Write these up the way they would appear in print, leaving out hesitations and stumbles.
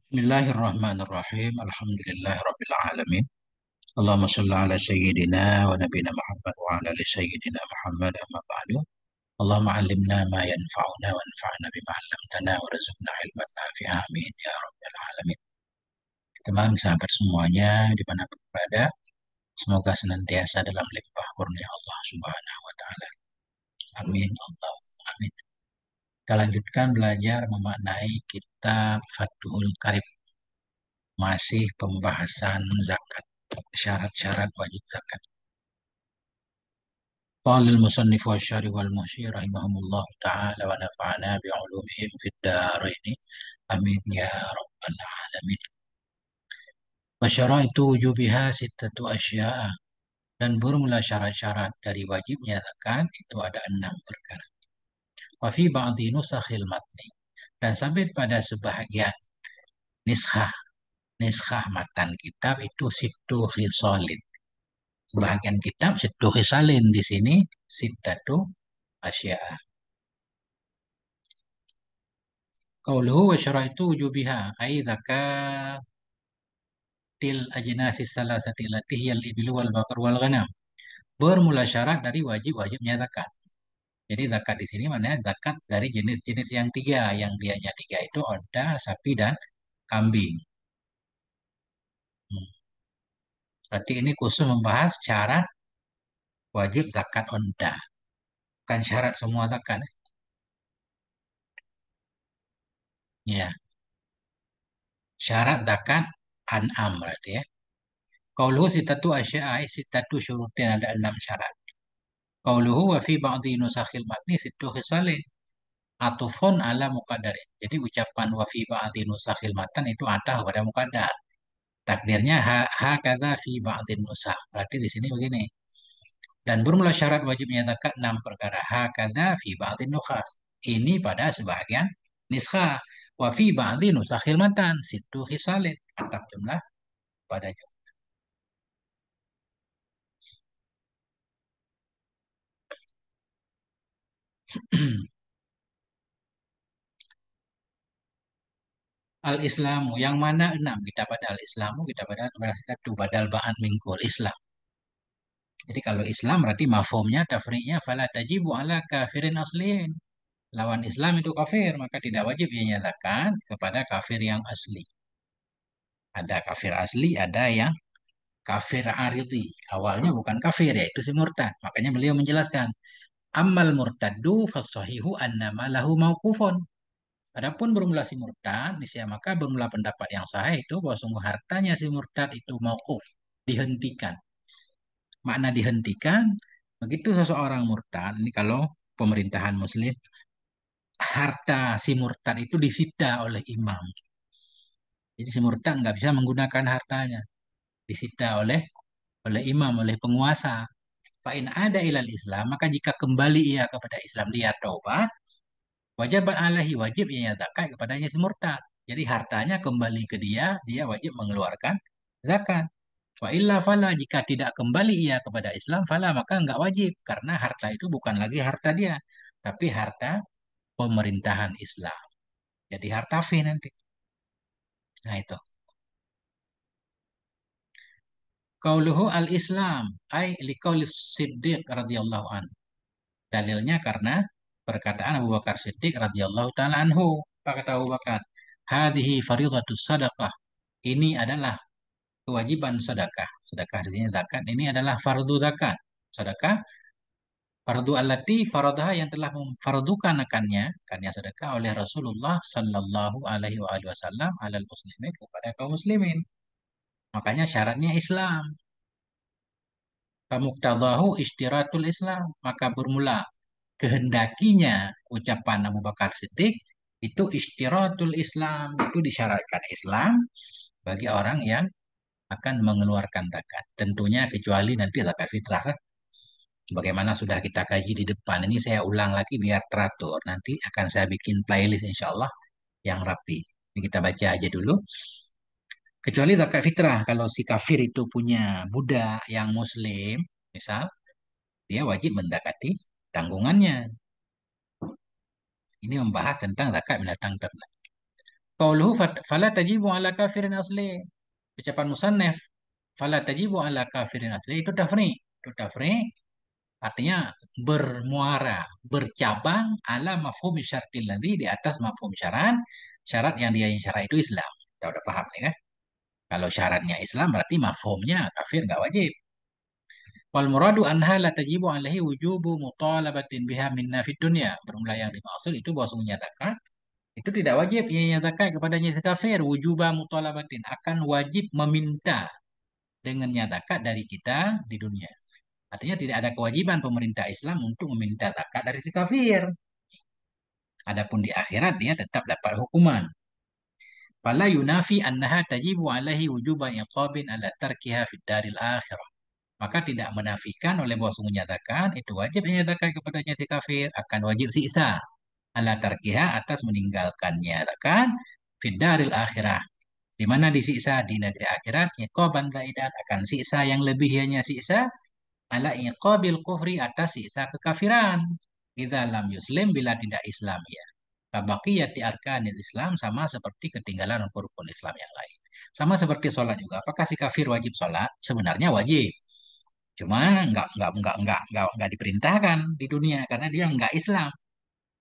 Bismillahirrahmanirrahim. Alhamdulillahirabbil alamin. Allahumma shalli ala sayyidina wa nabiyina Muhammad wa ala ali sayyidina Muhammad amma ba'du. Allahumma 'allimna ma yanfa'una wa anfa'na bima 'allamtana wa rizqna ilman nafi'a. Amin ya rabbal alamin. Teman sahabat semuanya dimanapun berada, semoga senantiasa dalam limpah kurnia Allah Subhanahu wa taala. Amin Allahumma amin. Kita lanjutkan belajar memaknai kitab Fathul Qarib, masih pembahasan zakat, syarat-syarat wajib zakat. Qala al-musannif wa syarih wal muhsyi rahimahumullah ta'ala wa nafa'ana bi'ulumihim fid dharain. Amin ya rabbal alamin. Wa syaraitu wujubiha sittatu asya'a, dan bermula syarat-syarat dari wajibnya zakat itu ada 6 perkara. Wa fi ba'dhi nusakhil matni, dan sampai pada sebahagian niskhah matan kitab itu sittu khisalin. Sebahagian kitab sittu khisalin, di sini sittatu asya'a. Qauluhu wa syaraitu wujubiha ay zakatil ajnasis salasati allati hiyal ibilu wal baqar wal ghanam. Bermula syarat dari wajib-wajibnya zakat. Jadi zakat di sini mana zakat dari jenis-jenis yang tiga, yang dianya tiga itu onta, sapi dan kambing. Hmm. Berarti ini khusus membahas syarat wajib zakat onta, bukan syarat semua zakat. Ya, syarat zakat an'am berarti ya. Qauluhu sitatu asya'a, sitatu syurutin, ada 6 syarat. Qauluhu wa fi ba'dhi nusakhil matni sittu khisalin. Atufun ala muqaddarin. Jadi ucapan wa fi ba'dhi nusakhil matan itu atah pada muqaddar. Takdirnya ha kata fi ba'dhi nusakh. Berarti di sini begini. Dan bermula syarat wajibnya zakat 6 perkara. Ha kata fi ba'dhi nukhas. Ini pada sebahagian niskha. Wa fi ba'dhi nusakhil matan sittu khisalin. Ataf jumlah pada jumlah. Al-Islamu, yang mana 6? Kita pada al-Islamu, kita pada satu badal bahan mingkul Islam. Jadi kalau Islam berarti mafhumnya tafri'nya fala tajibu ala kafirin asliin. Lawan Islam itu kafir, maka tidak wajib ia nyatakan kepada kafir yang asli. Ada kafir asli, ada yang kafir aridi. Awalnya bukan kafir, yaitu si murtad. Makanya beliau menjelaskan, ammal murtaddu fasahihu annama lahu mauqufun. Adapun bermula si murtad, niscaya maka bermula pendapat yang sahih itu bahwa sungguh hartanya si murtad itu mauquf, dihentikan. Makna dihentikan, begitu seseorang murtad, ini kalau pemerintahan muslim, harta si murtad itu disita oleh imam. Jadi si murtad nggak bisa menggunakan hartanya, disita oleh imam, oleh penguasa. Fa'in ada ilal Islam, maka jika kembali ia kepada Islam, dia taubat, wajibat alaihi, wajib ia zakat kepadanya si murtad. Jadi hartanya kembali ke dia, dia wajib mengeluarkan zakat. Wa illa fala, jika tidak kembali ia kepada Islam, fala maka enggak wajib, karena harta itu bukan lagi harta dia, tapi harta pemerintahan Islam. Jadi harta fi nanti. Nah itu. Qauluhu al-Islam ay liqaulis Siddiq radhiyallahu an. Dalilnya karena perkataan Abu Bakar Siddiq radhiyallahu taala anhu. Apa kata Abu Bakar? Hadhihi faridatus sadaqah. Ini adalah kewajiban sedekah. Sedekah di sini zakat. Ini adalah fardu zakat. Sedekah fardu allati faradaha, yang telah memfardukan akannya sedekah oleh Rasulullah sallallahu alaihi wasallam alal muslimin, kepada kaum muslimin. Makanya syaratnya Islam. Famuktadahu istiratul Islam. Maka bermula kehendakinya ucapan Abu Bakar Siddiq itu istiratul Islam. Itu disyaratkan Islam bagi orang yang akan mengeluarkan zakat. Tentunya kecuali nanti zakat fitrah. Bagaimana sudah kita kaji di depan. Ini saya ulang lagi biar teratur. Nanti akan saya bikin playlist insya Allah yang rapi. Ini kita baca aja dulu. Kecuali zakat fitrah. Kalau si kafir itu punya budak yang muslim, misal, dia wajib mendekati tanggungannya. Ini membahas tentang zakat binatang ternak. Qauluhu fala tajibu ala kafirin asli. Ucapan musannaf fala tajibu ala kafirin asli itu tafri. Itu tafri artinya bermuara, bercabang ala mafhum syartil ladzi di atas mafhum syarat, syarat yang dia yang syarat itu Islam. Kita udah paham ya kan? Kalau syaratnya Islam berarti mafhumnya kafir nggak wajib. Wal muradu anha la tajibu alaihi wujubu mutalabatin biha minna fid dunya. Bermula yang dimaksud itu bahwa menyatakan itu tidak wajib ia nyatakan kepadanya si kafir wujuba mutalabatin akan wajib meminta dengan nyatakan dari kita di dunia. Artinya tidak ada kewajiban pemerintah Islam untuk meminta zakat dari si kafir. Adapun di akhirat dia tetap dapat hukuman. Fala yunafi annaha tajibu alaihi wujuba iqabin ala tarkiha fid daril akhirah. Maka tidak menafikan oleh bawaslu menyatakan itu wajib menyatakan kepadanya si kafir akan wajib siksa ala tarkiha atas meninggalkannya kan fid daril akhirah di mana disiksa di negeri akhirat iqaban laidan akan siksa yang lebih hanya siksa ala iqabil kufri atas siksa kekafiran. Idza lam yuslim bila tidak Islam ya. Kabaqiyati arkanil Islam sama seperti ketinggalan rukun Islam yang lain. Sama seperti sholat juga. Apakah si kafir wajib sholat? Sebenarnya wajib. Cuma nggak diperintahkan di dunia karena dia nggak Islam.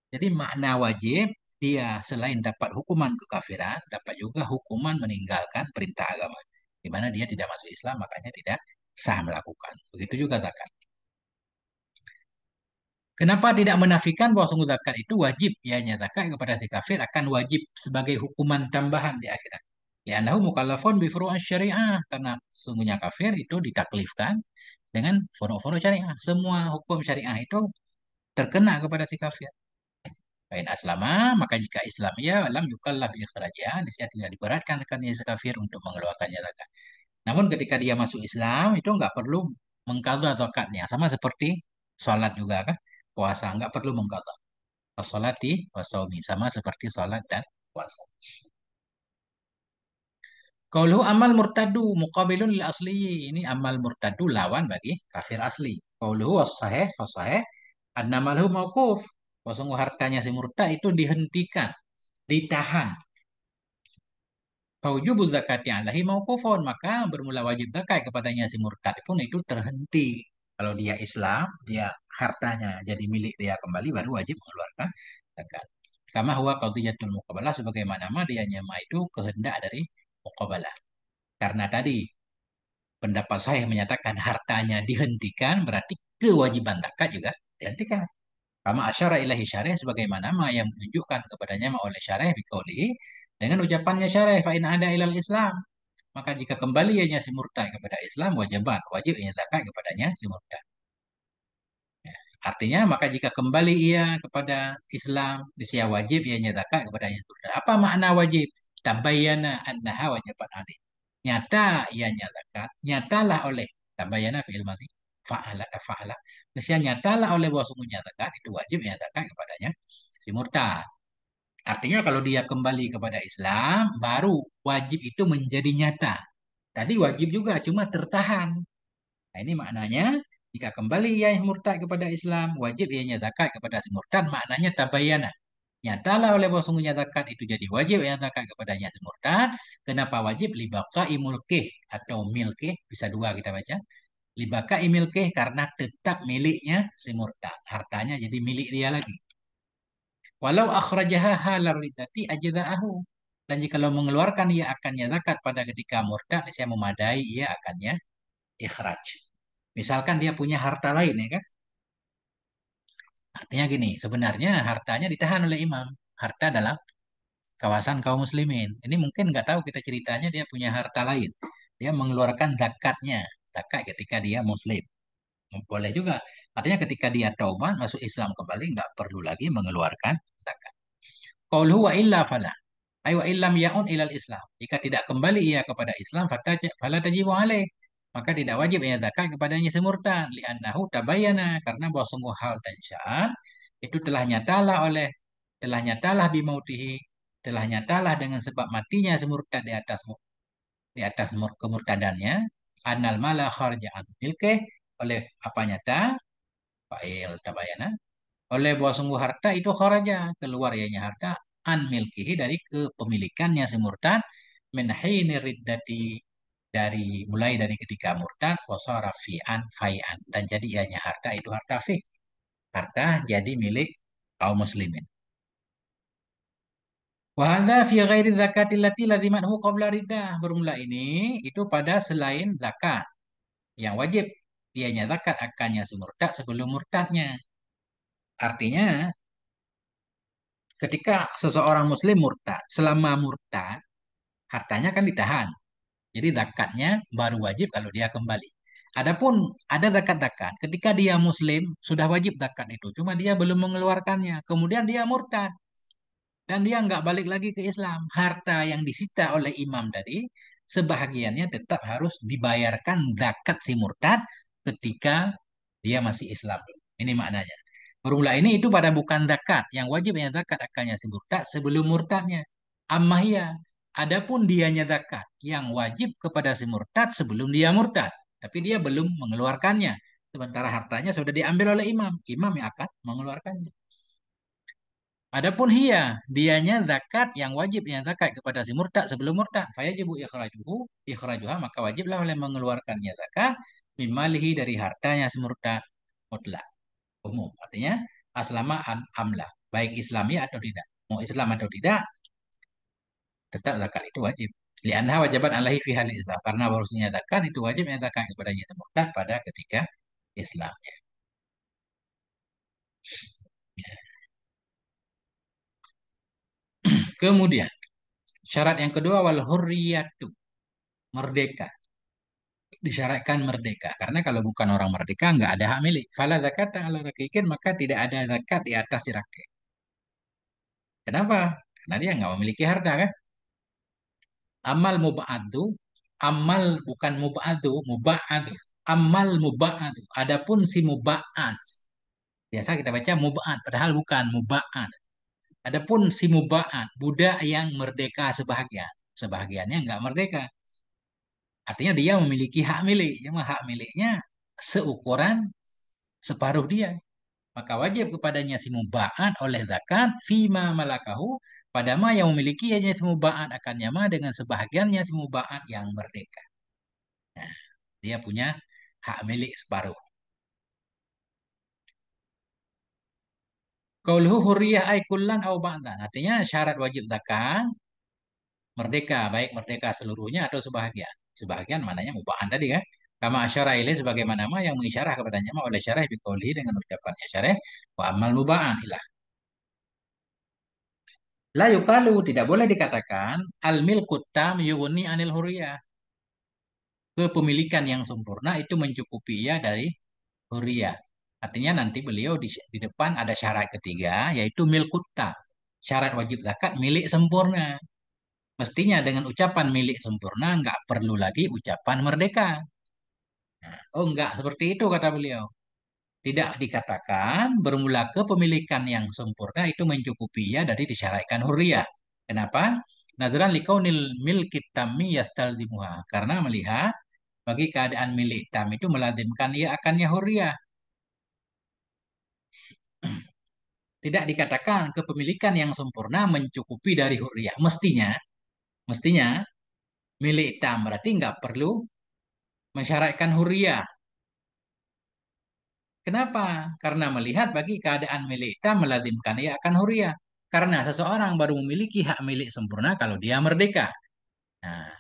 Jadi makna wajib dia selain dapat hukuman kekafiran, dapat juga hukuman meninggalkan perintah agama. Di mana dia tidak masuk Islam, makanya tidak sah melakukan. Begitu juga zakat. Kenapa tidak menafikan bahwa sungguh zakat itu wajib? Ya nyatakan kepada si kafir akan wajib sebagai hukuman tambahan di akhirat. Li'annahu mukallafun bi furu'asy syariah. Karena sungguhnya kafir itu ditaklifkan dengan furu'-furu' syariah. Semua hukum syariah itu terkena kepada si kafir. Lain aslama, maka jika Islam ia lam yukallaf bi ikhrajiha, niscaya tidak diberatkan akan si kafir untuk mengeluarkannya zakat. Namun ketika dia masuk Islam itu nggak perlu mengqadha zakatnya. Sama seperti sholat juga kan. Puasa nggak perlu mengqadha. As-salati wasaumi sama seperti salat dan puasa. Qauluhu amal murtadu muqabilun lil asli. Ini amal murtadu lawan bagi kafir asli. Qauluhu was-sahih fasahih annamalhu mauquf. Sungguh hartanya si murtad itu dihentikan, ditahan. Faujubu zakati alaihi mauqufun, maka bermula wajib zakat kepadanya si murtad pun itu terhenti. Kalau dia Islam, dia hartanya jadi milik dia kembali baru wajib mengeluarkan zakat. Kama huwa qadhiyatul muqabalah sebagaimana dia nyama itu kehendak dari muqabalah. Karena tadi pendapat saya menyatakan hartanya dihentikan berarti kewajiban zakat juga dihentikan. Kama asyara ilahi syarih sebagaimana yang menunjukkan kepadanya oleh syarih biqaulihi dengan ucapannya syarih fa in ada ilal Islam. Maka jika kembali ianya si murtad kepada Islam wajiban wajib ia zakat kepadanya si murtad. Ya. Artinya maka jika kembali ia kepada Islam dia wajib ianya zakat kepadanya si murtad. Apa makna wajib? Tabayyana annaha wajibat alih. Nyata ianya zakat, nyatalah oleh tabayyana fi'il madhi fa'ala fa'ala. Mestinya nyatalah oleh bahwa sungguhnya zakat itu wajib ya zakat kepadanya si murtad. Artinya kalau dia kembali kepada Islam, baru wajib itu menjadi nyata. Tadi wajib juga, cuma tertahan. Nah, ini maknanya, jika kembali ia yang murtad kepada Islam, wajib ia zakat kepada si murtad, maknanya tabayana. Nyatalah oleh bahwa sungguhnya zakat itu jadi wajib ia zakat kepadanya si murtad. Kenapa wajib? Libaka imulkih atau milkih, bisa dua kita baca. Libaka imilkih karena tetap miliknya si murtad. Hartanya jadi milik dia lagi. Walau akhrajaha halar ridati ajza'ahu. Dan jika mengeluarkan ia akannya zakat pada ketika murtad, saya memadai ia akannya ikhraj. Misalkan dia punya harta lain ya kan? Artinya gini, sebenarnya hartanya ditahan oleh imam. Harta dalam kawasan kaum muslimin. Ini mungkin nggak tahu kita ceritanya dia punya harta lain. Dia mengeluarkan zakatnya. Zakat ketika dia muslim. Boleh juga. Artinya ketika dia taubat masuk Islam kembali nggak perlu lagi mengeluarkan zakat. Qauluhu wa illa fala. Ay wa illam ya'un ilal Islam. Jika tidak kembali ia kepada Islam, fala tajibu alaih. Maka tidak wajib ia zakat kepadanya semurtad. Li'annahu tabayyana. Karena bahwa sungguh hal dan sya'an itu telah nyatalah bimautihi. Telah nyatalah dengan sebab matinya semurtad di atas kemurtadannya. Annal mala kharja'an milkeh. Oleh apa nyata? Fa'il tabayana oleh bahwa sungguh harta itu kharaja keluar ianya harta an milkihi dari kepemilikannya si murtad min hini riddati dari mulai dari ketika murtad wasara fi'an fai'an dan jadi ianya harta itu harta fi harta jadi milik kaum muslimin. Wa hadza fi ghairi zakatil lati lazimathu qabla riddah. Bermula ini itu pada selain zakat yang wajib ianya zakat akannya si murtad sebelum murtadnya. Artinya ketika seseorang muslim murtad, selama murtad hartanya kan ditahan. Jadi zakatnya baru wajib kalau dia kembali. Adapun ada zakat-zakat ketika dia muslim sudah wajib zakat itu, cuma dia belum mengeluarkannya. Kemudian dia murtad dan dia nggak balik lagi ke Islam. Harta yang disita oleh imam tadi sebahagiannya tetap harus dibayarkan zakat si murtad ketika dia masih Islam. Ini maknanya. Bermula ini itu pada bukan zakat. Yang wajib yang zakat akannya si murtad sebelum murtadnya. Ammahiyah. Adapun dianya zakat yang wajib kepada si murtad sebelum dia murtad. Tapi dia belum mengeluarkannya. Sementara hartanya sudah diambil oleh imam. Imam yang akan mengeluarkannya. Adapun hiya, dianya zakat yang wajib yang zakat kepada si murtad sebelum murtad. Fayajibu ikhrajuha, maka wajiblah oleh mengeluarkannya zakat mimalihi dari hartanya si murtad mutlak umum. Artinya aslama amla, baik Islami atau tidak. Mau Islam atau tidak, tetap zakat itu wajib. Lianha wajibat alaihi fi hal Islam. Karena bahwasanya zakat itu wajib yang zakat kepadanya si murtad pada ketika Islam. Kemudian syarat yang kedua wal hurriyatu, merdeka. Disyaratkan merdeka karena kalau bukan orang merdeka nggak ada hak milik. Fala zakat ala rakikin maka tidak ada zakat di atas si rakik. Kenapa? Karena dia nggak memiliki harta kan. Amal mubadu, amal bukan mubadu, mubadu. Amal mubadu. Adapun si mubaas, biasa kita baca mubaat, padahal bukan mubaat. Adapun si mubaat, budak yang merdeka sebahagian, sebahagiannya nggak merdeka. Artinya dia memiliki hak milik, cuma hak miliknya seukuran separuh dia. Maka wajib kepadanya si muba'at oleh zakat fima malakahu pada ma yang memiliki hanya si muba'at akannya ma dengan sebahagiannya si muba'at yang merdeka. Nah, dia punya hak milik separuh. Qauluhu hurriyah ay kullan au ba'dan. Artinya syarat wajib zakat merdeka, baik merdeka seluruhnya atau sebahagian. Sebahagian mananya muba'at tadi kan. Kama asyara ilaih sebagaimana ma yang mengisyarah kepadanya ma oleh syarah biqaulihi dengan ucapannya syarah wa amal muba'at ilah. La yukalu tidak boleh dikatakan al milkut tam yughni anil huriyah. Kepemilikan yang sempurna itu mencukupi ia dari huriyah. Artinya nanti beliau di depan ada syarat ketiga yaitu milkut tam. Syarat wajib zakat milik sempurna. Mestinya dengan ucapan milik sempurna nggak perlu lagi ucapan merdeka. Nah, oh enggak seperti itu kata beliau. Tidak dikatakan bermula kepemilikan yang sempurna itu mencukupi ia dari disyaratkan hurriyah. Kenapa? Nadran likaunil milki tammi yastalzimuha. Karena melihat bagi keadaan milik tam itu melazimkan ia akannya hurriyah. Tidak dikatakan kepemilikan yang sempurna mencukupi dari hurriyah. Mestinya milik tam berarti nggak perlu mensyaratkan hurriyah. Kenapa? Karena melihat bagi keadaan milik tam melazimkan ia akan hurriyah. Karena seseorang baru memiliki hak milik sempurna kalau dia merdeka. Nah,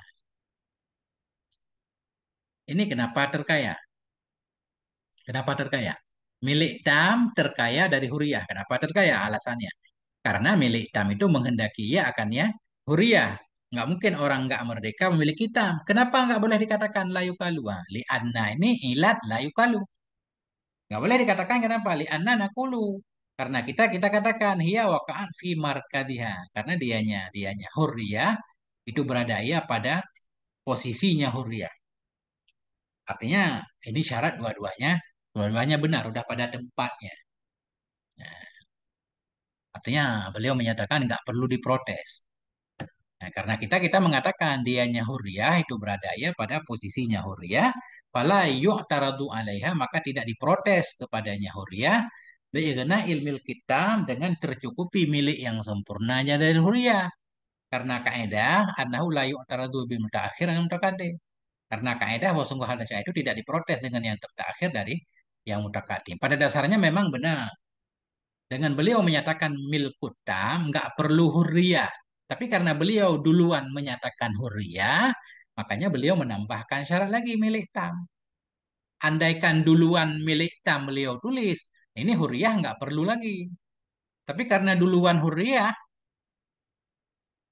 ini kenapa terkaya? Kenapa terkaya? Milik tam terkaya dari huriyah. Kenapa terkaya? Alasannya. Karena milik tam itu menghendaki ia akannya huriyah. Nggak mungkin orang nggak merdeka memiliki tam. Kenapa nggak boleh dikatakan layu kalua? Li anna ini ilat layu kalu. Nggak boleh dikatakan kenapa? Li anna nakulu. Karena kita katakan hiya waka'at fi markadiha. Karena dianya huriyah itu berada ia pada posisinya huriyah. Artinya ini syarat dua-duanya benar, udah pada tempatnya. Nah, artinya beliau menyatakan nggak perlu diprotes. Nah, karena kita mengatakan dianya hurriyah itu berada ya pada posisinya hurriyah, fala yu'taradu alaiha maka tidak diprotes kepadanya hurriyah Bi'igna ilmil kitam dengan tercukupi milik yang sempurnanya dari huriyah. Karena kaidah annahu la yu'taradu bil mutaakhir yang mutaqaddim. Karena kaidah bahwa sungguh hal itu tidak diprotes dengan yang terakhir dari yang mutaqaddim. Pada dasarnya memang benar. Dengan beliau menyatakan milkutam, nggak perlu hurriyah. Tapi karena beliau duluan menyatakan hurriyah, makanya beliau menambahkan syarat lagi milik tam. Andaikan duluan milik tam beliau tulis, ini hurriyah nggak perlu lagi. Tapi karena duluan hurriyah,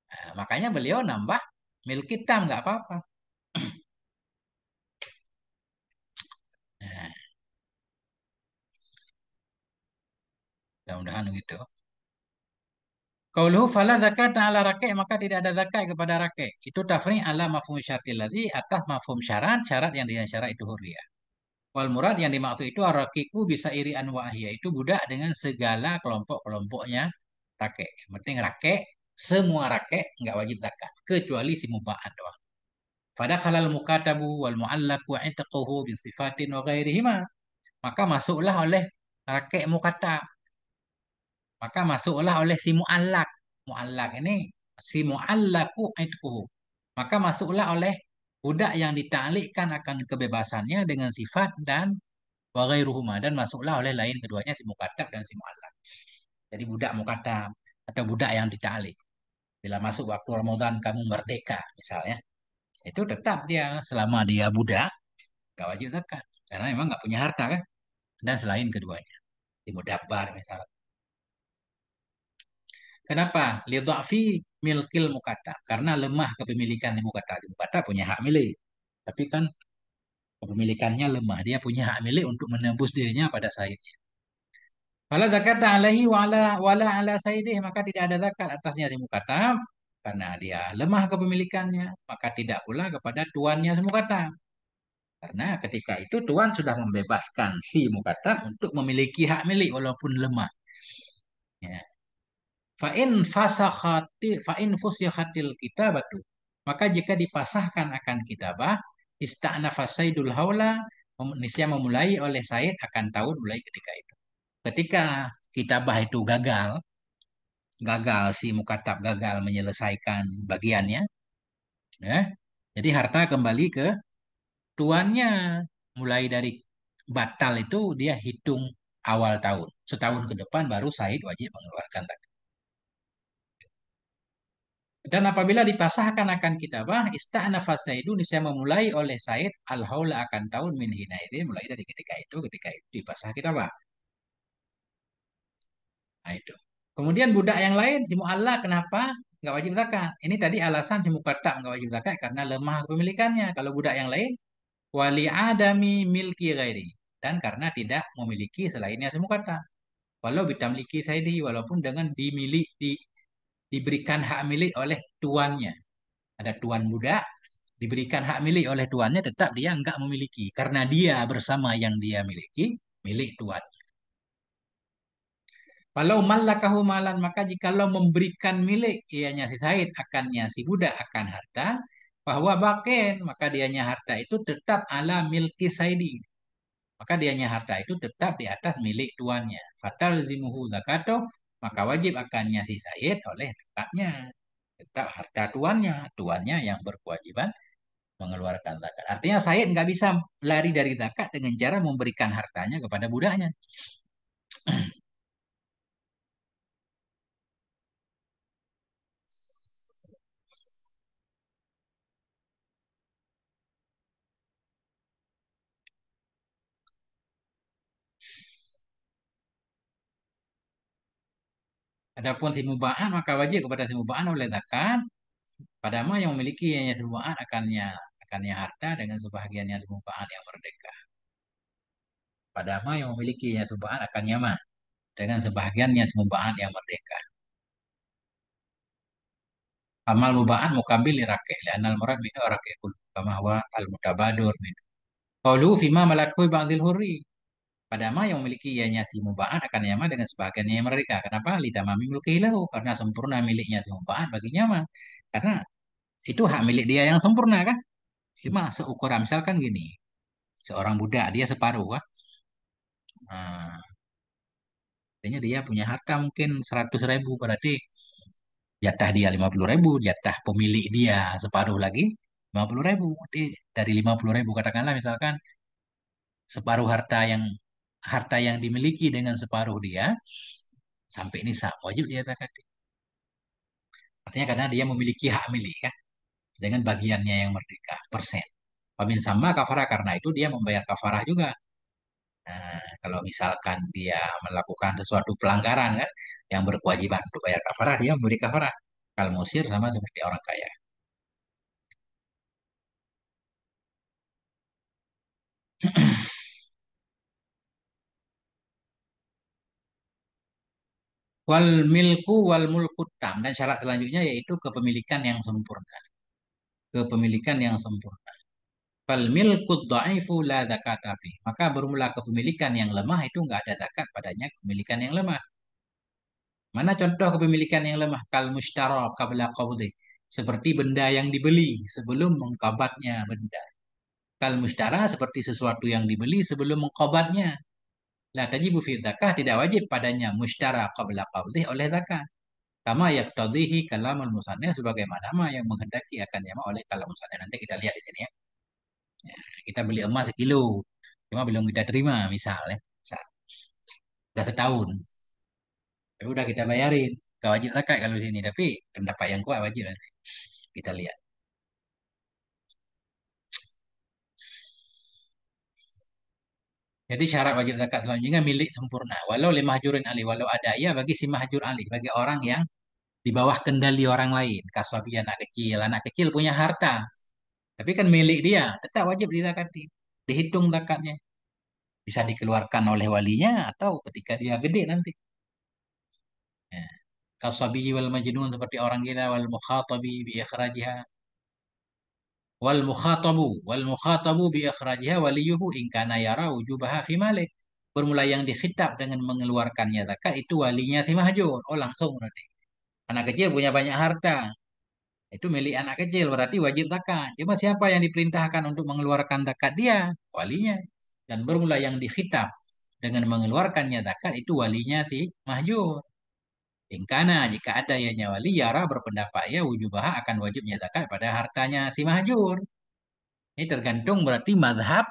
nah, makanya beliau nambah milik tam, nggak apa-apa. Nah, mudah-mudahan gitu. Qauluhu fala zakat ala rakek maka tidak ada zakat kepada rakek. Itu tafri ala mafhum syartil ladzi atas mafhum syarat syarat yang dengan syarat itu hurriyah. Wal murad yang dimaksud itu arakiku bisa iri anwa'iyah itu budak dengan segala kelompok-kelompoknya rakek. Yang penting rakek, semua rakek nggak wajib zakat kecuali si mubaan doang. Pada halal mukatabu wal mu'allaq wa itquhu bi sifatin wa ghairihima. Maka masuklah oleh rakek mukatab. Maka masuklah oleh si mu'allaq. Mu'allaq ini si mu'allaqu itquhu. Maka masuklah oleh budak yang ditaklikkan akan kebebasannya dengan sifat dan wa ghairuhuma dan masuklah oleh lain keduanya si mukatab dan si muallaf. Jadi budak mukatab atau budak yang ditalik. Bila masuk waktu Ramadan kamu merdeka misalnya, itu tetap dia selama dia budak gak wajib zakat karena memang nggak punya harta kan. Dan selain keduanya, si mudabbar misalnya. Kenapa? Lidhafi milkil mukatab karena lemah kepemilikan si mukatab. Si mukatab punya hak milik. Tapi kan kepemilikannya lemah. Dia punya hak milik untuk menembus dirinya pada saat. Fala zakat alaihi wala ala sayyidih maka tidak ada zakat atasnya si mukatab karena dia lemah kepemilikannya maka tidak pula kepada tuannya si mukatab karena ketika itu tuan sudah membebaskan si mukatab untuk memiliki hak milik walaupun lemah ya. Fa in fusyahatil kitabatu maka jika dipasahkan akan kitabah ista'nafa saydul haula niscaya memulai oleh Said akan tahun mulai ketika itu. Ketika kitabah itu gagal si mukatab gagal menyelesaikan bagiannya, ya. Jadi harta kembali ke tuannya. Mulai dari batal itu dia hitung awal tahun. Setahun ke depan baru Said wajib mengeluarkan zakat. Dan apabila dipasahkan akan kitabah, ista'nafa Saidu niscaya memulai oleh Said al-haula akan tahun min hina mulai dari ketika itu dipasah kitabah. Nah itu. Kemudian budak yang lain si mu'alla kenapa nggak wajib zakat? Ini tadi alasan si mukatab nggak wajib zakat karena lemah kepemilikannya. Kalau budak yang lain wali adami milki ghairi dan karena tidak memiliki selainnya si mukatab. Walau bitamliki saidi walaupun dengan diberikan hak milik oleh tuannya. Ada tuan budak diberikan hak milik oleh tuannya tetap dia nggak memiliki karena dia bersama yang dia miliki milik tuan. Kalau malakahu malan maka jikalau memberikan milik ianya si Said akannya si budak akan harta bahwa baken maka dianya harta itu tetap ala milki Saidi. Maka dianya harta itu tetap di atas milik tuannya. Fatal zimuhu zakato maka wajib akannya si Said oleh zakatnya. Tetap harta tuannya, tuannya yang berkewajiban mengeluarkan zakat. Artinya Said nggak bisa lari dari zakat dengan cara memberikan hartanya kepada budaknya. Adapun si mubaan maka wajib kepada si mubaan oleh zakat pada ma yang memiliki hanya si mubaan akannya harta dengan sebahagiannya si mubaan yang merdeka. Pada ma yang memiliki hanya si mubaan akannya ma dengan sebahagiannya si mubaan yang merdeka. Amal mubaan mukabil lirake li'anal murad min rake kul kama huwa al mutabadur min. Qalu fima malakui ba'dil hurri. Pada ma yang memiliki ianya si mubaan akan yama dengan sebagiannya yang merdeka. Kenapa? Lidamami mulki lahu karena sempurna miliknya si mubaan baginya mah. Karena itu hak milik dia yang sempurna kan. Cuma seukuran misalkan gini, seorang budak dia separuh kan. Nah, Artinya dia punya harta mungkin 100.000, berarti jatah dia 50.000, jatah pemilik dia separuh lagi 50.000. Jadi dari 50.000 katakanlah misalkan separuh harta yang dimiliki dengan separuh dia sampai nisab wajib dia zakat. Artinya karena dia memiliki hak milik kan dengan bagiannya yang merdeka persen. Pamin sama kafarah karena itu dia membayar kafarah juga. Nah, kalau misalkan dia melakukan sesuatu pelanggaran kan yang berkewajiban untuk bayar kafarah, dia memberi kafarah. Kalau musir sama seperti orang kaya. Wal milku wal mulku tam, dan syarat selanjutnya yaitu kepemilikan yang sempurna. Kepemilikan yang sempurna. Fal milku dha'ifu la zakata fi. Maka bermula kepemilikan yang lemah itu enggak ada zakat padanya kepemilikan yang lemah. Mana contoh kepemilikan yang lemah? Kal mushtara qabla qabdi. Seperti benda yang dibeli sebelum mengqabatnya benda. Kal mushtara seperti sesuatu yang dibeli sebelum mengqabatnya. La tajibu fi zakah, tidak wajib padanya mushtara qabla qabdi oleh zakat. Kama yaqtadhihi kalamul musannif, sebagaimana yang menghendaki akan jama oleh kalam musannif. Nanti kita lihat di sini ya. Ya, kita beli emas sekilo, cuma belum kita terima misalnya. Misal, udah setahun, ya udah kita bayarin. Gak wajib zakat kalau di sini, tapi pendapat yang kuat wajib nanti. Kita lihat. Jadi syarat wajib zakat selanjutnya milik sempurna. Walau limahjurin alih, walau ada ia bagi si mahjur alih, bagi orang yang di bawah kendali orang lain. Kasabi anak kecil punya harta, tapi kan milik dia, tetap wajib dizakati. Dihitung zakatnya. Bisa dikeluarkan oleh walinya atau ketika dia gede nanti. Ya. Kasabi wal majnun, seperti orang gila, wal mukhatabi bi ikhrajiha. Wal mukhatabu bi ikhrajiha waliyuhu in kana yara wujubaha fi malik. Bermula yang dikhitab dengan mengeluarkannya zakat itu walinya si mahjur. Oh langsung berarti. Anak kecil punya banyak harta. Itu milik anak kecil berarti wajib zakat. Cuma siapa yang diperintahkan untuk mengeluarkan zakat? Dia, walinya. Dan bermula yang dikhitab dengan mengeluarkannya zakat itu walinya si mahjur. Ingkana jika ada yang wali yara berpendapat ya wujubaha akan wajibnya zakat pada hartanya si mahjur. Ini tergantung berarti madhab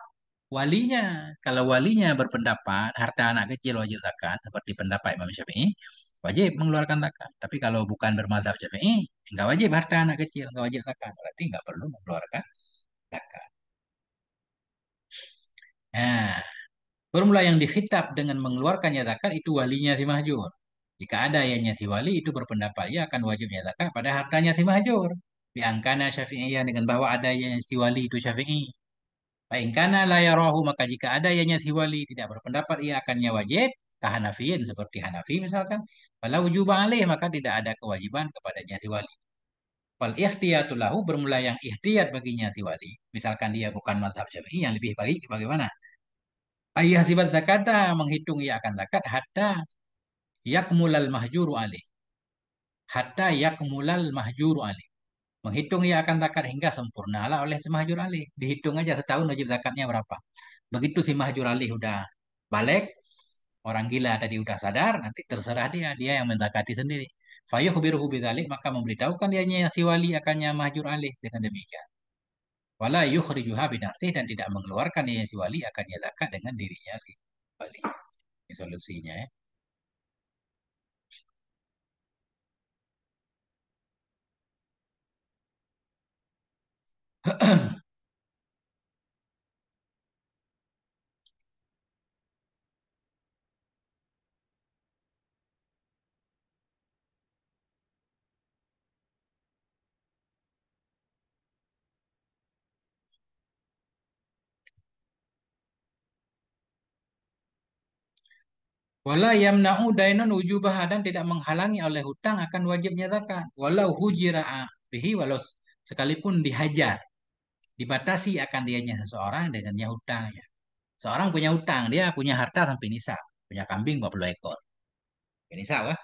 walinya. Kalau walinya berpendapat harta anak kecil wajib zakat seperti pendapat Imam Syafi'i, wajib mengeluarkan zakat. Tapi kalau bukan bermadhab Syafi'i, nggak wajib harta anak kecil, nggak wajib zakat. Berarti nggak perlu mengeluarkan zakat. Nah, bermula yang dikhitab dengan mengeluarkannya zakat itu walinya si mahjur. Jika ada ayahnya si wali itu berpendapat ia akan wajibnya zakat pada hartanya si mahjur. Diangkana Syafi'iyah, dengan bahwa ada ayahnya si wali itu Syafi'i. Fa'ingkana la yarahu, maka jika ada ayahnya si wali tidak berpendapat ia akannya wajib, kahanafiyin seperti Hanafi misalkan, fala wujuba alaih, maka tidak ada kewajiban kepadanya si wali. Wal ikhtiyatu lahu, bermula yang ikhtiyat baginya si wali. Misalkan dia bukan mazhab Syafi'i, yang lebih baik bagaimana? Ayah sifat zakata, menghitung ia akan zakat hatta yakmulal mahjuru alih. Hatta yakmulal mahjuru alih. Menghitung ia akan zakat hingga sempurnalah oleh si mahjur alih. Dihitung aja setahun wajib zakatnya berapa. Begitu si mahjur alih udah balik, orang gila tadi udah sadar, nanti terserah dia, dia yang menzakati sendiri. Fayuh biruhu bidzalik, maka memberitahukan dianya si wali akannya mahjur alih dengan demikian. Wala yukhrijuha binafsih, dan tidak mengeluarkan dia si wali akannya zakat dengan dirinya si wali. Ini solusinya ya. Wala yamna'u dainun wujubah, dan tidak menghalangi oleh hutang akan wajibnya zakat. Walau hujira'a bihi, walau sekalipun dihajar, dibatasi akan dianya seseorang dengannya hutangnya. Seorang punya hutang, dia punya harta sampai nisab, punya kambing 40 ekor. Nisab kan?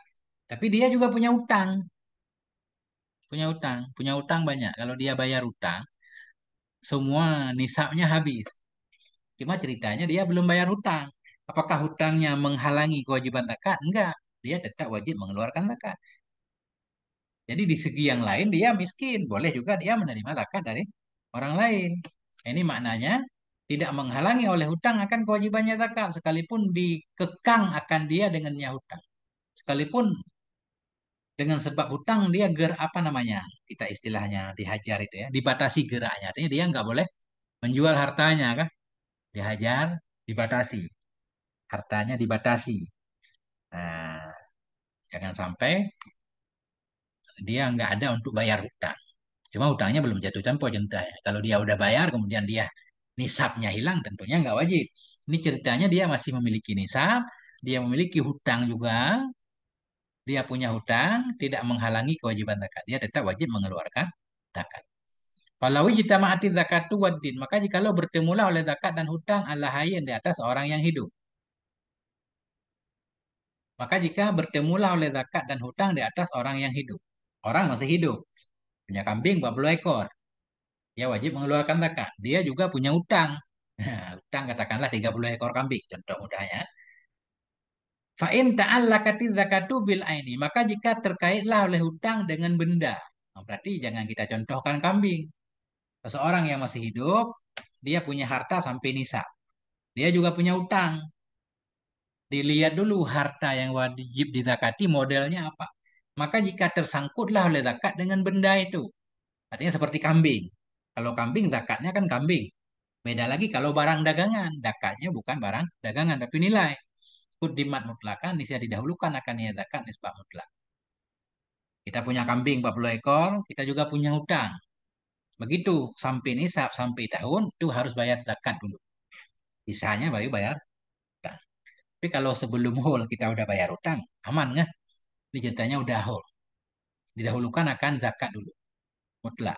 Tapi dia juga punya hutang banyak. Kalau dia bayar hutang, semua nisabnya habis. Cuma ceritanya dia belum bayar hutang. Apakah hutangnya menghalangi kewajiban zakat? Enggak. Dia tetap wajib mengeluarkan zakat. Jadi di segi yang lain dia miskin. Boleh juga dia menerima zakat dari orang lain. Ini maknanya tidak menghalangi oleh hutang akan kewajibannya zakat. Sekalipun dikekang akan dia dengannya hutang. Sekalipun dengan sebab hutang dia apa namanya? Kita istilahnya dihajar itu ya. Dibatasi geraknya. Artinya dia nggak boleh menjual hartanya kan. Dihajar, dibatasi. Hartanya dibatasi. Nah, jangan sampai dia nggak ada untuk bayar hutang. Cuma hutangnya belum jatuh tempo ceritanya. Kalau dia udah bayar, kemudian dia nisabnya hilang, tentunya nggak wajib. Ini ceritanya dia masih memiliki nisab, dia memiliki hutang juga, dia punya hutang, tidak menghalangi kewajiban zakat. Dia tetap wajib mengeluarkan zakat. Kalau ijtama'ati zakatu waddin, maka jikalau bertemulah oleh zakat dan hutang ala hayyin di atas orang yang hidup. Maka jika bertemulah oleh zakat dan hutang di atas orang yang hidup. Orang masih hidup, punya kambing 40 ekor. Dia wajib mengeluarkan zakat. Dia juga punya utang. Nah, utang katakanlah 30 ekor kambing, contoh mudahnya. Fa'in ta'allakati zakatu bil aini. Maka jika terkaitlah oleh hutang dengan benda. Nah, berarti jangan kita contohkan kambing. Seseorang yang masih hidup, dia punya harta sampai nisab. Dia juga punya utang. Dilihat dulu harta yang wajib dizakati modelnya apa. Maka jika tersangkutlah oleh zakat dengan benda itu. Artinya seperti kambing. Kalau kambing zakatnya kan kambing. Beda lagi kalau barang dagangan, zakatnya bukan barang dagangan tapi nilai. Kudimat mutlakan niscaya didahulukan akan niat zakat nisbah mutlak. Kita punya kambing 40 ekor, kita juga punya hutang. Begitu sampai nisab sampai tahun itu harus bayar zakat dulu. Sisanya baru bayar hutang. Tapi kalau sebelum whole kita udah bayar hutang, aman nggak? Ini ceritanya udah whole. Didahulukan akan zakat dulu, mutlak.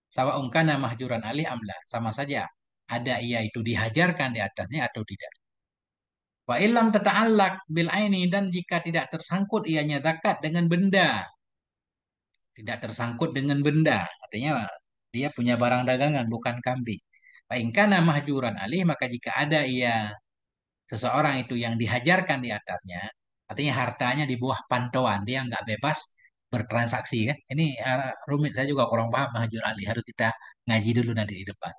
Sawa ungkana mahjuran alih amla, sama saja. Ada ia itu dihajarkan di atasnya atau tidak. Wa ilam tata'allak bil aini dan jika tidak tersangkut ianya zakat dengan benda, tidak tersangkut dengan benda, artinya dia punya barang dagangan bukan kambing. Fa in kana mahjuran alih maka jika ada ia seseorang itu yang dihajarkan di atasnya, artinya hartanya di bawah pantauan, dia nggak bebas bertransaksi kan. Ini rumit saya juga kurang paham mahjur alih, harus kita ngaji dulu nanti di depan.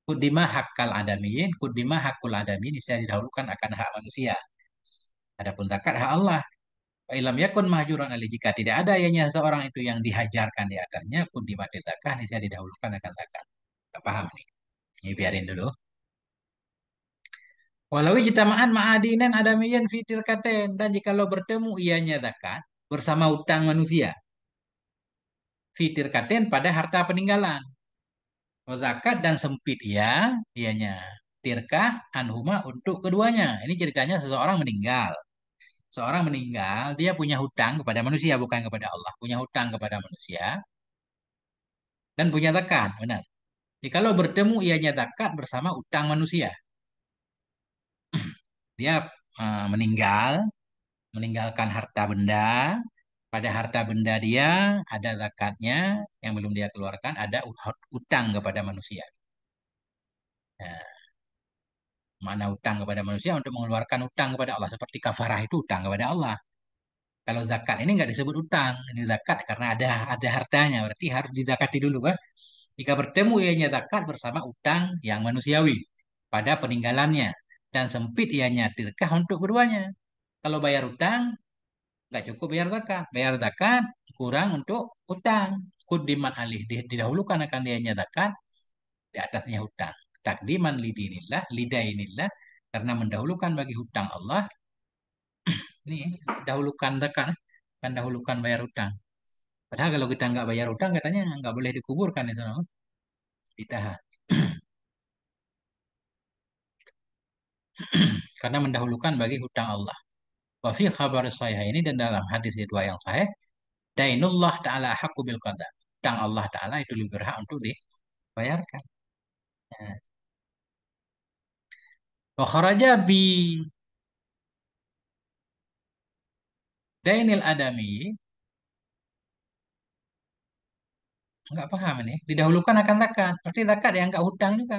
Kudima hakal adamiyin, kudima hakul adamin, saya didahulukan akan hak manusia. Adapun zakat hak Allah. Wa ilam yakun mahjuran alih jika tidak ada ianya seorang itu yang dihajarkan di atasnya pun dimati zakah ini saya didahulukan akan zakat. Gak paham nih. Ini biarin dulu. Walau jitamaan ma'adinan adamiyan fitil katen dan jikalau bertemu ianya zakat bersama utang manusia fitir katen pada harta peninggalan. Oh, zakat dan sempit ianya tirkah anhuma untuk keduanya. Ini ceritanya seseorang meninggal. Seorang meninggal, dia punya hutang kepada manusia, bukan kepada Allah. Punya hutang kepada manusia dan punya zakat, benar. Jadi kalau bertemu ianya zakat bersama utang manusia, dia meninggal, meninggalkan harta benda. Pada harta benda dia ada zakatnya yang belum dia keluarkan, ada utang kepada manusia. Nah, mana utang kepada manusia untuk mengeluarkan utang kepada Allah seperti kafarah itu utang kepada Allah. Kalau zakat ini nggak disebut utang, ini zakat karena ada hartanya, berarti harus dizakati dulu kan. Jika bertemu ianya zakat bersama utang yang manusiawi pada peninggalannya dan sempit ianya tirkah untuk keduanya. Kalau bayar utang nggak cukup bayar zakat kurang untuk utang. Kudiman alih didahulukan akan dianya zakat di atasnya hutang. Takdiman lidinillah, lidainillah karena mendahulukan bagi hutang Allah. Ini dahulukan zakat, kan dahulukan bayar hutang. Padahal kalau kita nggak bayar hutang katanya nggak boleh dikuburkan di sana, ditahan. Karena mendahulukan bagi hutang Allah. Wa fi khabar sahih ini dan dalam hadis dua yang sahih, dainullah taala haqqu bil qada. Hutang Allah taala itu lebih berhak untuk dibayarkan. Ya. Wa kharaja bi dainil adami, nggak paham ini. Didahulukan akan zakat. Berarti zakat yang nggak hutang juga.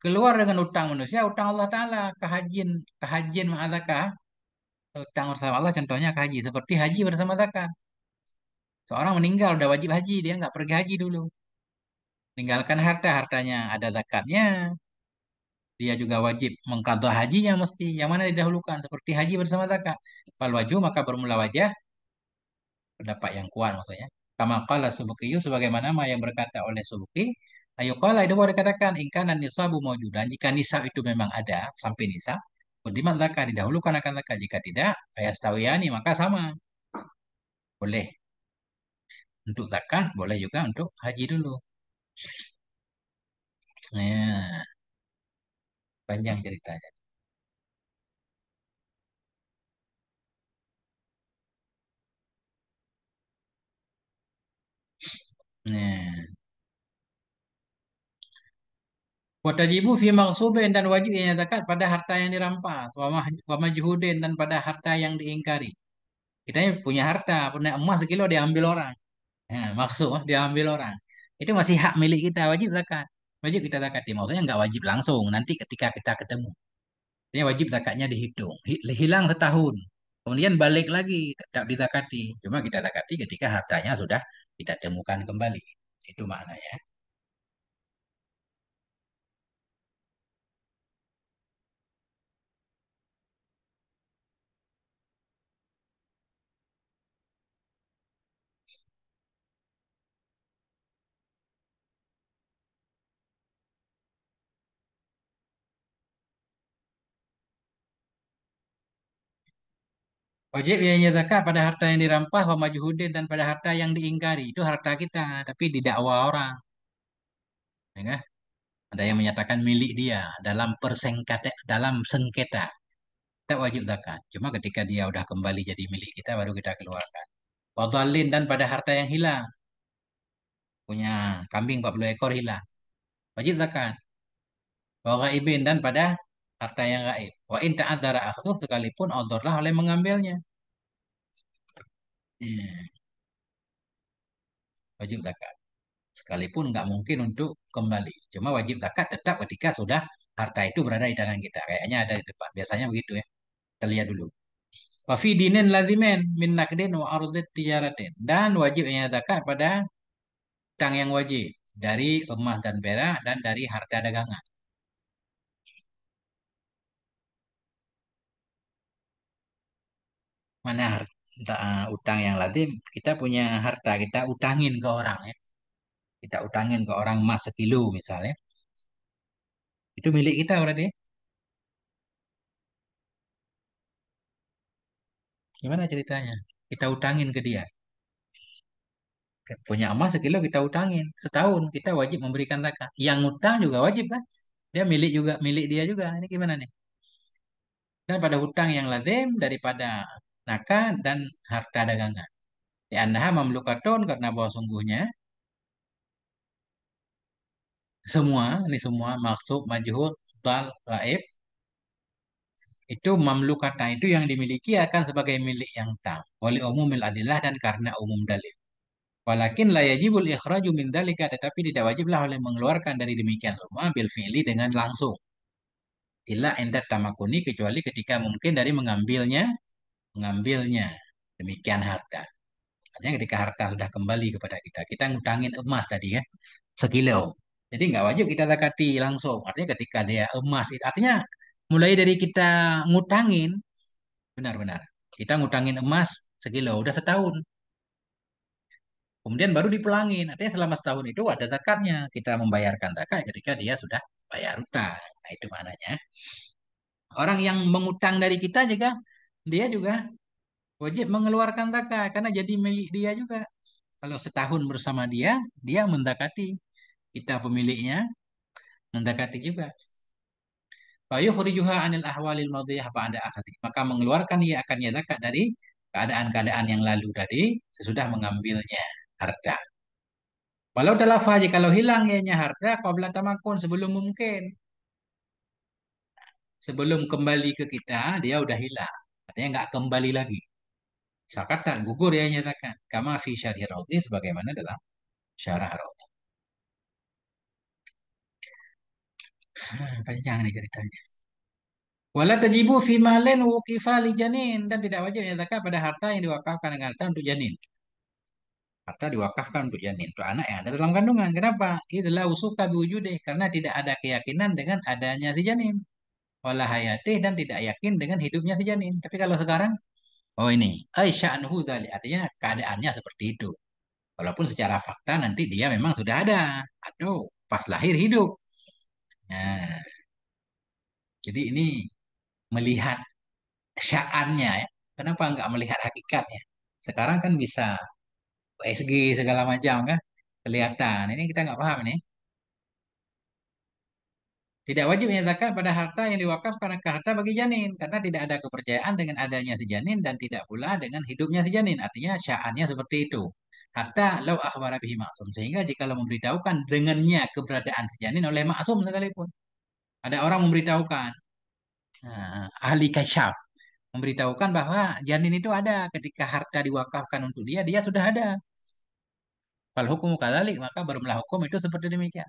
Keluar dengan utang manusia, utang Allah Ta'ala, kehajian ma'adzakah, utang bersama Allah contohnya ke haji, seperti haji bersama zakat. Seorang meninggal udah wajib haji, dia nggak pergi haji dulu. Tinggalkan harta, hartanya ada zakatnya, dia juga wajib mengqadha hajinya mesti. Yang mana didahulukan? Seperti haji bersama zakat. Fal wajib maka bermula wajah, pendapat yang kuat maksudnya. Kama qala Subki, sebagaimana yang berkata oleh Subki, ayo qala itu boleh dikatakan ingkana nisabu maujudan, jika nisab itu memang ada sampai nisab, Kudimat zakat didahulukan akan zakat. Jika tidak, fayastawiyani maka sama. Boleh untuk zakat, boleh juga untuk haji dulu. Nah, panjang ceritanya. Nah, watajibu fi maghsubin, dan wajib ianya zakat pada harta yang dirampas, wa majhudin, dan pada harta yang diingkari. Kita ini punya harta, punya emas sekilo diambil orang. Nah, maksud diambil orang. Itu masih hak milik kita, wajib zakat. Wajib kita zakati. Maksudnya nggak wajib langsung, nanti ketika kita ketemu. Ini wajib zakatnya dihitung. Hilang setahun. Kemudian balik lagi, tetap dizakati. Cuma kita zakati ketika hartanya sudah kita temukan kembali. Itu maknanya. Wajib biayanya zakat pada harta yang dirampas, wa majhudin, dan pada harta yang diingkari. Itu harta kita, tapi didakwa orang. Ya kan? Ada yang menyatakan milik dia dalam sengketa. Kita wajib zakat. Cuma ketika dia udah kembali jadi milik kita, baru kita keluarkan. Wadhalin, dan pada harta yang hilang. Punya kambing 40 ekor hilang. Wajib zakat. Wa ghaibin, dan pada harta yang gaib. Wa in ta'adzara akhdhu, sekalipun odorlah oleh mengambilnya. Hmm, wajib zakat. Sekalipun nggak mungkin untuk kembali. Cuma wajib zakat tetap ketika sudah harta itu berada di tangan kita. Kayaknya ada di depan. Biasanya begitu ya. Kita lihat dulu. Wa fi dinin lazimin min nakdin wa ardit tijaratin. Dan wajibnya zakat pada utang yang wajib. Dari emas dan perak dan dari harta dagangan. Mana utang yang lazim? Kita punya harta, kita utangin ke orang ya. Kita utangin ke orang emas sekilo misalnya. Itu milik kita berarti. Gimana ceritanya? Kita utangin ke dia. Punya emas sekilo kita utangin. Setahun kita wajib memberikan zakat. Yang utang juga wajib kan? Dia milik juga, milik dia juga. Ini gimana nih? Dan pada hutang yang lazim daripada nakah dan harta dagangan. Di anha mamlukatun, karena bahwa sungguhnya semua, ini semua maksud majhul dal raib, itu mamlukatan itu yang dimiliki akan sebagai milik yang tam. Wali umumil adillah, dan karena umum dalil. Walakin la yajibul ikhraju min dalika, tetapi tidak wajiblah oleh mengeluarkan dari demikian semua bil fi'li dengan langsung. Illa endat tamakuni, kecuali ketika mungkin dari mengambilnya. Demikian harta. Artinya ketika harta sudah kembali kepada kita, kita ngutangin emas tadi ya, sekilo. Jadi nggak wajib kita zakati langsung. Artinya ketika dia emas, artinya mulai dari kita ngutangin, benar-benar. Kita ngutangin emas sekilo, udah setahun. Kemudian baru dipulangin. Artinya selama setahun itu ada zakatnya. Kita membayarkan zakat ketika dia sudah bayar utang. Nah, itu maknanya. Orang yang mengutang dari kita juga, dia juga wajib mengeluarkan zakat karena jadi milik dia juga. Kalau setahun bersama dia, dia menzakati. Kita pemiliknya menzakati juga. Fayukhrijuha anil ahwalil madhiyah ba'da akhadih. Maka mengeluarkan ia akannya zakat dari keadaan-keadaan yang lalu tadi sesudah mengambilnya harta. Walau talafa, kalau hilang ianya harta qabla tamakun, sebelum mungkin. Sebelum kembali ke kita, dia udah hilang. Artinya nggak kembali lagi. Sakatan gugur ia nyatakan. Kama fi syarhi Raudhi, sebagaimana dalam syarah Raudhi. Panjang nih ceritanya. Wala tajibu fi malin wuqifa li janin dan tidak wajib zakat pada harta yang diwakafkan dengan harta untuk janin. Harta diwakafkan untuk janin, untuk anak yang ada dalam kandungan. Kenapa? Itulah usuka biwujudih karena tidak ada keyakinan dengan adanya si janin. Wala hayatih dan tidak yakin dengan hidupnya si janin. Tapi kalau sekarang, oh ini, aisya'nuhu dzalik, artinya keadaannya seperti itu. Walaupun secara fakta nanti dia memang sudah ada atau pas lahir hidup. Nah, jadi ini melihat sya'annya ya. Kenapa nggak melihat hakikatnya? Sekarang kan bisa USG segala macam kan kelihatan. Ini kita nggak paham ini. Tidak wajib menyatakan pada harta yang diwakafkan ke harta bagi janin karena tidak ada kepercayaan dengan adanya si janin dan tidak pula dengan hidupnya si janin. Artinya sya'annya seperti itu. Hatta lau akhbara bihi maksum. Sehingga jika memberitahukan dengannya keberadaan si janin oleh maksum sekalipun. Ada orang memberitahukan, ahli kasyaf memberitahukan bahwa janin itu ada ketika harta diwakafkan untuk dia, dia sudah ada. Kalau hukum kadzalik maka barulah hukum itu seperti demikian.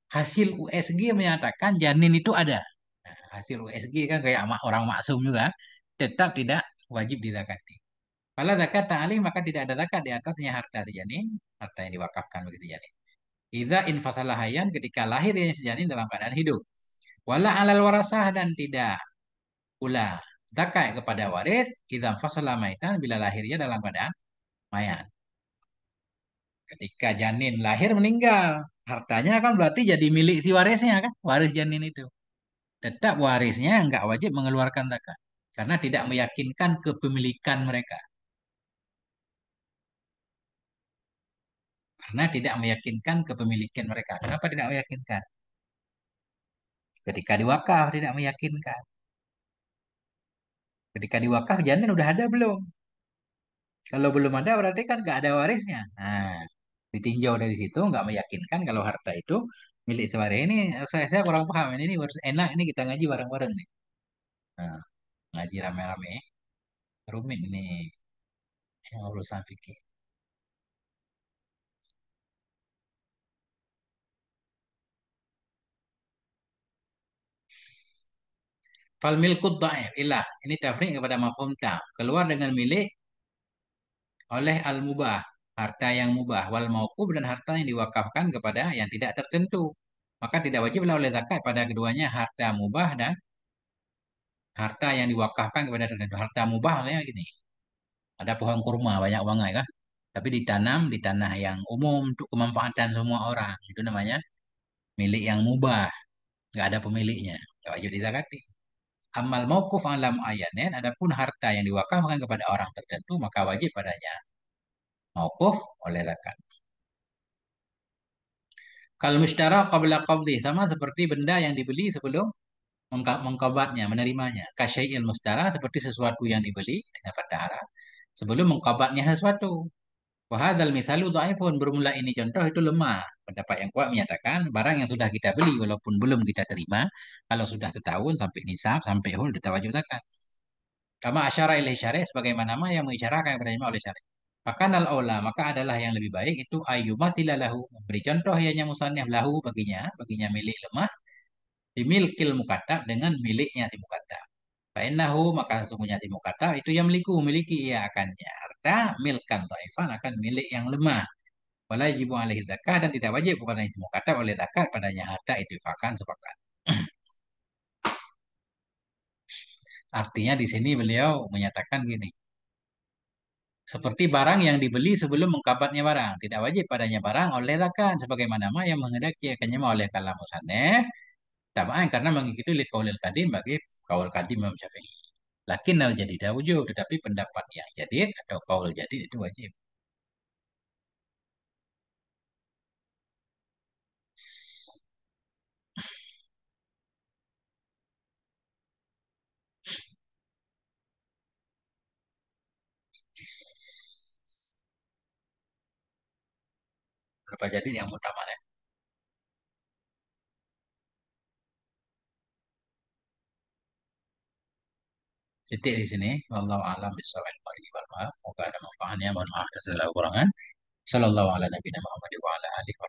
Hasil USG menyatakan janin itu ada. Nah, hasil USG kan kayak orang maksum juga, tetap tidak wajib dizakati. Kalau zakat ta'ali maka tidak ada zakat di atasnya harta si janin, harta yang diwakafkan bagi si janin. Idza infasalah hayan ketika lahirnya si janin dalam keadaan hidup. Wala alal warasah dan tidak pula zakat kepada waris idza fasala maitan bila lahirnya dalam keadaan mayat. Ketika janin lahir meninggal, hartanya kan berarti jadi milik si warisnya kan, waris janin itu. Tetap warisnya nggak wajib mengeluarkan zakat karena tidak meyakinkan kepemilikan mereka. Karena tidak meyakinkan kepemilikan mereka. Kenapa tidak meyakinkan? Ketika diwakaf tidak meyakinkan. Ketika diwakaf janin udah ada belum? Kalau belum ada berarti kan nggak ada warisnya. Nah, ditinjau dari situ nggak meyakinkan kalau harta itu milik sewaris. Ini saya kurang paham. Ini harus enak ini kita ngaji bareng-bareng nih. Nah, ngaji rame-rame. Rumit ini yang urusan fikih. Fal milkud dhaif ilah. Ini tafriq kepada mafhum ta. Keluar dengan milik oleh al-mubah. Harta yang mubah. Wal mauqub dan harta yang diwakafkan kepada yang tidak tertentu. Maka tidak wajiblah oleh zakat pada keduanya harta mubah dan harta yang diwakafkan kepada tertentu. Harta mubah maksudnya gini. Ada pohon kurma banyak banget kan. Tapi ditanam di tanah yang umum untuk kemanfaatan semua orang. Itu namanya milik yang mubah. Nggak ada pemiliknya. Nggak wajib dizakati. Amal mauquf alam ayanen, adapun harta yang diwakafkan kepada orang tertentu maka wajib padanya mauquf oleh zakat. Kalau mushtara qabla qabdi sama seperti benda yang dibeli sebelum mengqabatnya, menerimanya. Kasyai'il mustara seperti sesuatu yang dibeli dengan pada Arab sebelum mengqabatnya sesuatu. Wahadzal misalu dhaifun bermula ini contoh itu lemah. Pendapat yang kuat menyatakan barang yang sudah kita beli walaupun belum kita terima, kalau sudah setahun sampai nisab sampai hul kita wajib zakat. Kama asyara ilaih syarih sebagaimana nama yang mengisyarakan kepadanya oleh syarih. Maka nal aula maka adalah yang lebih baik itu ayyuma silalahu memberi contoh ianya musannif lahu baginya milik lemah dimilkil mukatab dengan miliknya si mukatab. Fa'innahu maka sesungguhnya si mukatab itu yang memiliki ia akannya harta milkan dhaifan akan milik yang lemah. Wala yajibu alaihi zakat dan tidak wajib kepada si mukatab oleh zakat padanya harta itu fakan sepakat. Artinya di sini beliau menyatakan gini. Seperti barang yang dibeli sebelum mengkabatnya barang. Tidak wajib padanya barang oleh zakat. Sebagaimana ma yang menghendaki akannya oleh kalam musannif. Tamaan karena mengikuti kaulil kadim bagi kaul kadim Imam Syafi'i. Lakin al jadi wujub. Tetapi pendapat yang jadid atau kaul jadid itu wajib. Berapa jadid yang mutamat ya? Titik di sini. Wallahu a'lam bishawab. Semoga ada manfaatnya. Mohon maaf atas segala kekurangan. Sallallahu ala nabiyina Muhammad wa ala alihi wa